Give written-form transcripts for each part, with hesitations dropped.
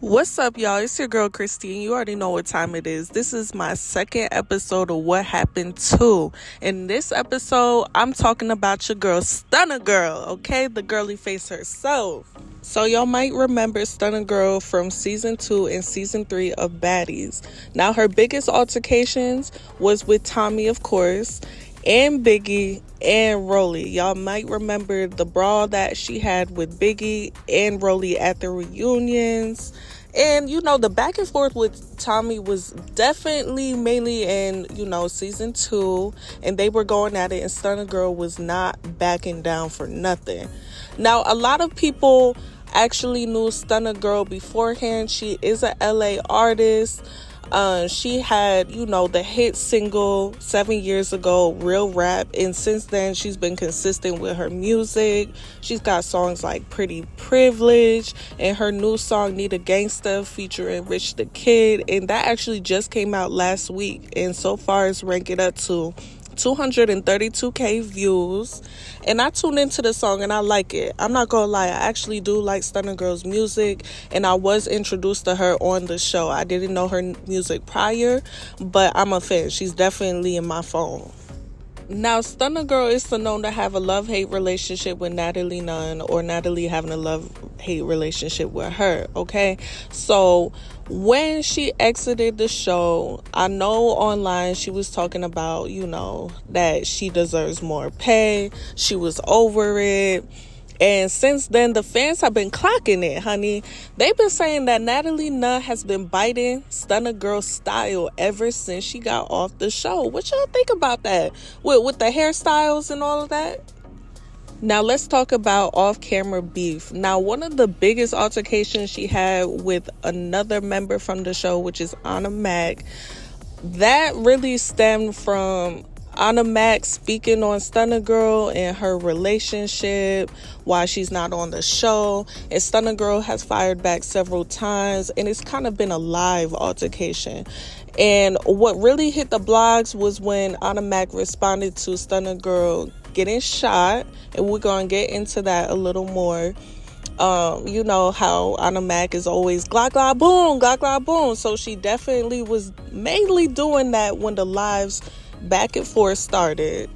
What's up, y'all? It's your girl, Christine. You already know what time it is. This is my second episode of What Happened To. In this episode, I'm talking about your girl, Stunna Girl, okay? The girly face herself. So y'all might remember Stunna Girl from season 2 and season 3 of Baddies. Now, her biggest altercations was with Tommy, of course, and Biggie and Rolly. Y'all might remember the brawl that she had with Biggie and Rolly at the reunions. And, the back and forth with Tommy was definitely mainly in, season 2. And they were going at it, and Stunna Girl was not backing down for nothing. Now, a lot of people actually knew Stunna Girl beforehand. She is a LA artist. She had, the hit single 7 years ago, Real Rap. And since then, she's been consistent with her music. She's got songs like Pretty Privilege and her new song, Need a Gangsta, featuring Rich the Kid. And that actually just came out last week. And so far, it's ranking up to 232k views, and I tuned into the song and I like it. I'm not gonna lie, I actually do like Stunna Girl's music, and I was introduced to her on the show. I didn't know her music prior, but I'm a fan. She's definitely in my phone. Now, Stunna Girl is known to have a love-hate relationship with Natalie Nunn, or Natalie having a love-hate relationship with her, okay? So, when she exited the show, I know online she was talking about, that she deserves more pay. She was over it. And since then, the fans have been clocking it, honey. They've been saying that Natalie Nunn has been biting Stunna Girl's style ever since she got off the show. What y'all think about that? With the hairstyles and all of that? Now, let's talk about off-camera beef. Now, one of the biggest altercations she had with another member from the show, which is Anna Mac, that really stemmed from Anna Mac speaking on Stunna Girl and her relationship while she's not on the show. And Stunna Girl has fired back several times, and it's kind of been a live altercation. And what really hit the blogs was when Anna Mac responded to Stunna Girl getting shot, and we're going to get into that a little more. You know how Anna Mac is always glock, glock, boom, glock, glock, boom. So she definitely was mainly doing that when the lives back and forth started.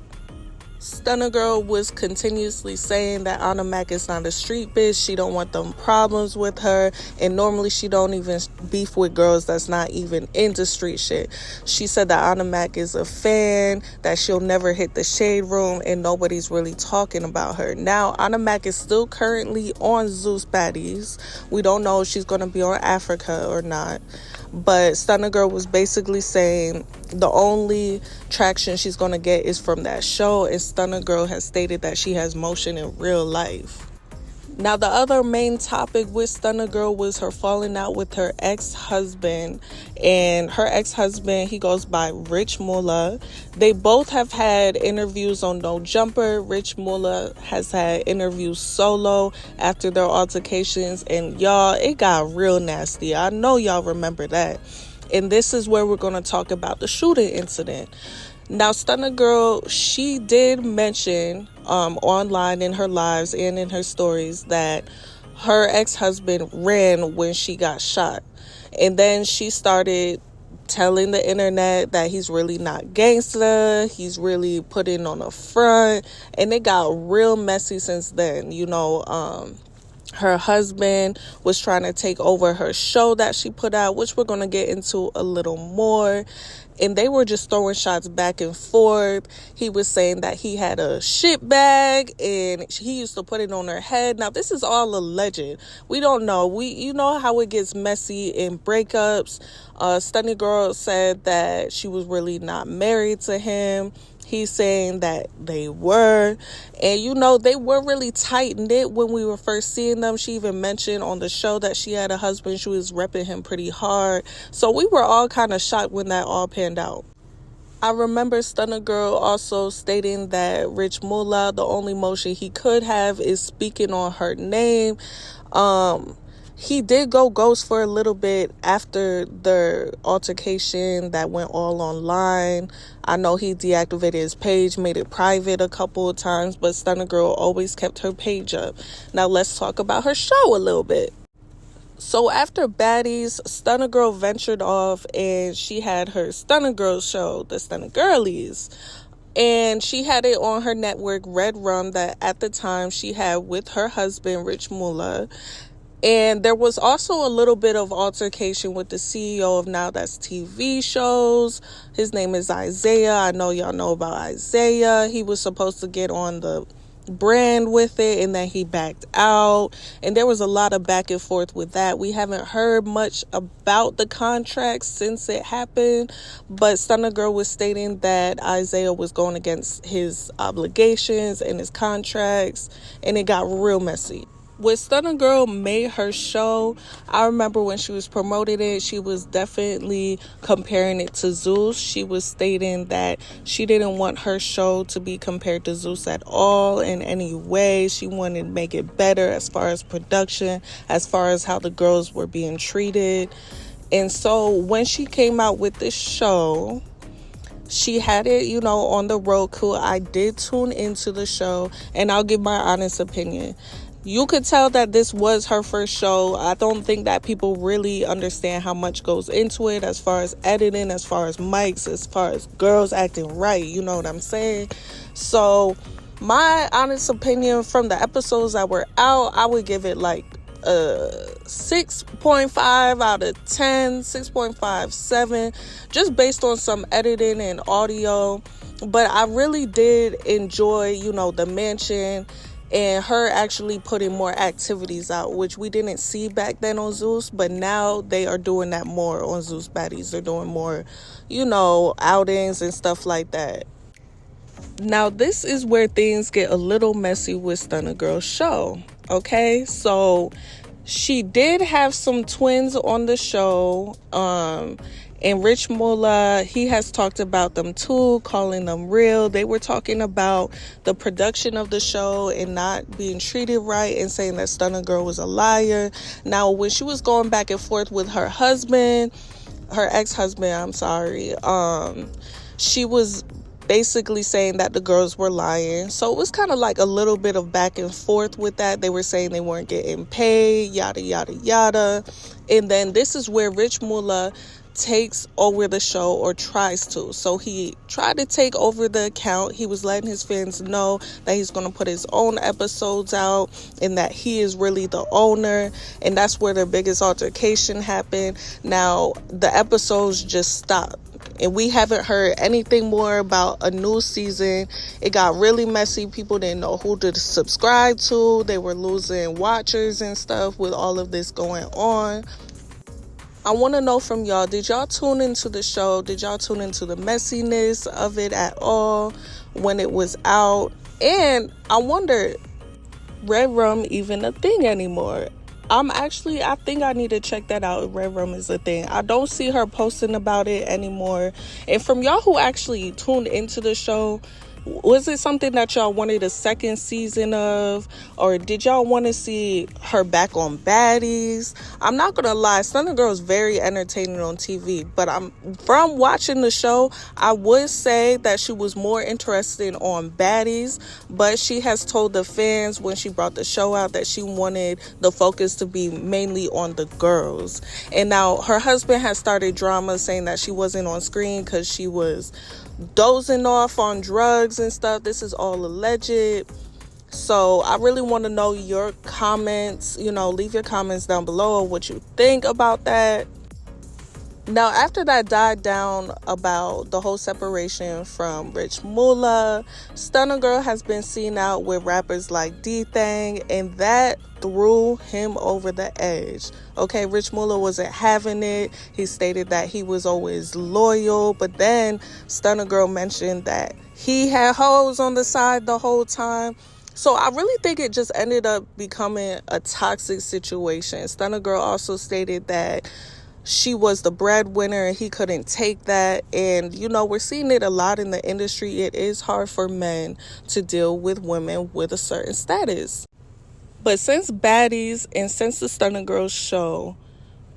Stunna Girl was continuously saying that Anna Mac is not a street bitch. She don't want them problems with her, and normally she don't even beef with girls that's not even into street shit. She said that Anna Mac is a fan, that she'll never hit the shade room, and nobody's really talking about her. Now, Anna Mac is still currently on Zeus Baddies. We don't know if she's going to be on Africa or not. But Stunna Girl was basically saying the only traction she's going to get is from that show. And Stunna Girl has stated that she has motion in real life. Now, the other main topic with Stunna Girl was her falling out with her ex-husband. And her ex-husband, he goes by Rich Mullah. They both have had interviews on No Jumper. Rich Mullah has had interviews solo after their altercations. And y'all, it got real nasty. I know y'all remember that. And this is where we're going to talk about the shooting incident. Now, Stunna Girl, she did mention online in her lives and in her stories that her ex-husband ran when she got shot. And then she started telling the internet that he's really not gangsta, he's really putting on a front, and it got real messy since then. Her husband was trying to take over her show that she put out, which we're going to get into a little more. And they were just throwing shots back and forth. He was saying that he had a shit bag and he used to put it on her head. Now, this is all alleged. We don't know. You know how it gets messy in breakups. Stunna Girl said that she was really not married to him. He's saying that they were. And, they were really tight-knit when we were first seeing them. She even mentioned on the show that she had a husband. She was repping him pretty hard. So we were all kind of shocked when that all panned out. I remember Stunna Girl also stating that Rich Mullah, the only motion he could have is speaking on her name. He did go ghost for a little bit after the altercation that went all online. I know he deactivated his page, made it private a couple of times, but Stunna Girl always kept her page up. Now let's talk about her show a little bit. So after Baddies, Stunna Girl ventured off and she had her Stunna Girl show, the Stunna Girlies. And she had it on her network, Red Rum, that at the time she had with her husband, Rich Mullah. And there was also a little bit of altercation with the CEO of Now That's TV shows. His name is Isaiah. I know y'all know about Isaiah. He was supposed to get on the brand with it, and then he backed out. And there was a lot of back and forth with that. We haven't heard much about the contract since it happened, but Stunna Girl was stating that Isaiah was going against his obligations and his contracts, and it got real messy. When Stunna Girl made her show, I remember when she was promoting it, she was definitely comparing it to Zeus. She was stating that she didn't want her show to be compared to Zeus at all in any way. She wanted to make it better as far as production, as far as how the girls were being treated. And so when she came out with this show, she had it, on the Roku. I did tune into the show, and I'll give my honest opinion. You could tell that this was her first show. I don't think that people really understand how much goes into it as far as editing, as far as mics, as far as girls acting right. You know what I'm saying? So my honest opinion from the episodes that were out, I would give it like a 6.5 out of 10, 6.57, just based on some editing and audio. But I really did enjoy, the mansion and her actually putting more activities out, which we didn't see back then on Zeus, but now they are doing that more on Zeus Baddies. They're doing more, outings and stuff like that. Now, this is where things get a little messy with Stunna Girl's show, okay? So she did have some twins on the show, and Rich Mullah, he has talked about them too, calling them real. They were talking about the production of the show and not being treated right, and saying that Stunna Girl was a liar. Now, when she was going back and forth with her husband, her ex-husband, I'm sorry, she was basically saying that the girls were lying. So it was kind of like a little bit of back and forth with that. They were saying they weren't getting paid, yada, yada, yada. And then this is where Rich Mullah takes over the show, or tries to. So he tried to take over the account. He was letting his fans know that he's going to put his own episodes out and that he is really the owner. And that's where the biggest altercation happened. Now, the episodes just stopped, and we haven't heard anything more about a new season. It got really messy. People didn't know who to subscribe to. They were losing watchers and stuff with all of this going on. I want to know from y'all, did y'all tune into the show? Did y'all tune into the messiness of it at all when it was out? And I wonder, Red Rum even a thing anymore? I think I need to check that out. Red Rum is a thing. I don't see her posting about it anymore. And from y'all who actually tuned into the show, was it something that y'all wanted a second season of? Or did y'all want to see her back on Baddies? I'm not going to lie, Stunna Girl is very entertaining on TV. But from watching the show, I would say that she was more interested on Baddies. But she has told the fans when she brought the show out that she wanted the focus to be mainly on the girls. And now her husband has started drama, saying that she wasn't on screen because she was dozing off on drugs and stuff. This is all alleged. So I really want to know your comments. Leave your comments down below of what you think about that. Now, after that died down about the whole separation from Rich Mullah, Stunna Girl has been seen out with rappers like D-Thang, and that threw him over the edge. Okay, Rich Mullah wasn't having it. He stated that he was always loyal, but then Stunna Girl mentioned that he had hoes on the side the whole time. So I really think it just ended up becoming a toxic situation. Stunna Girl also stated that she was the breadwinner and he couldn't take that. And, we're seeing it a lot in the industry. It is hard for men to deal with women with a certain status. But since Baddies and since the Stunna Girl show,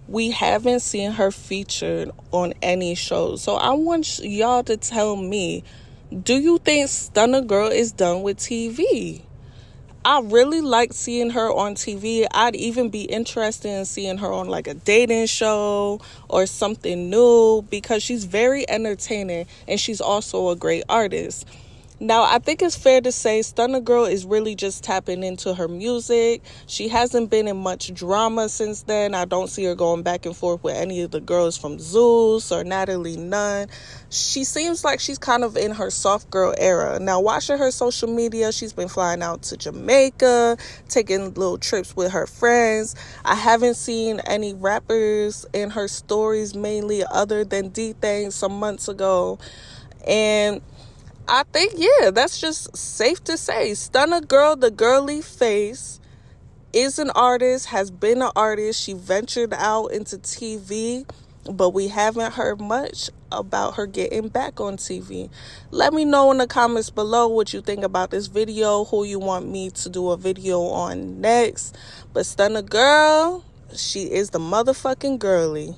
we haven't seen her featured on any shows. So I want y'all to tell me, do you think Stunna Girl is done with TV? I really like seeing her on TV. I'd even be interested in seeing her on like a dating show or something new because she's very entertaining and she's also a great artist. Now, I think it's fair to say Stunna Girl is really just tapping into her music. She hasn't been in much drama since then. I don't see her going back and forth with any of the girls from Zeus or Natalie Nunn. She seems like she's kind of in her soft girl era. Now, watching her social media, she's been flying out to Jamaica, taking little trips with her friends. I haven't seen any rappers in her stories mainly other than D-Thang some months ago. And I think, yeah, that's just safe to say. Stunna Girl, the girly face, is an artist, has been an artist. She ventured out into TV, but we haven't heard much about her getting back on TV. Let me know in the comments below what you think about this video, who you want me to do a video on next. But Stunna Girl, she is the motherfucking girly.